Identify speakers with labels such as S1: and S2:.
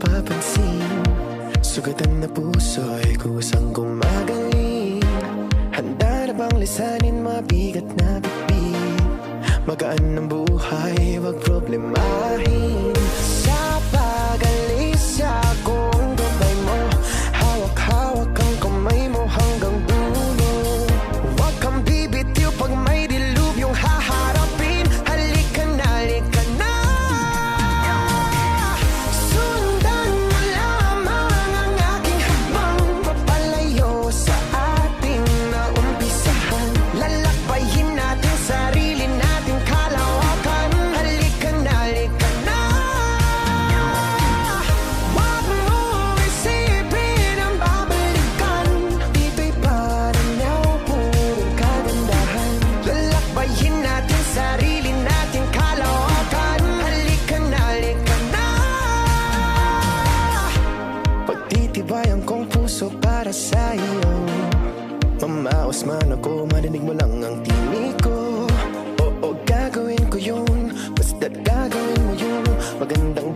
S1: mapapansin. Sugatan na puso'y kusang gumagaling. Handa na bang lisanin mabigat na bitbit? Magaan ng buhay, wag problemahin. Sa pag-alis akong gabay mo, hawak-hawak ang kamay mo hanggang dulo. Huwag kang bibitiw pag may dilubyong haharapin. Halika na, halika na. Sundan mo lamang ang aking habang papalayo sa ating naumpisahan. Lalakbayin natin sarili nating kalawakan. Halika na, halika na. Huwag mong isipin ang babalikan. Dito'y paranaw, purong kagandahan. Lalakbayin natin sarili nating kalawakan. Halika na, halika na. Pagtitibayan kong puso para sa iyo. Mamaos man ako, marinig mo lang ang tinig ko. Oo, gagawin ko yun, basta't gagawin mo yun. Magandang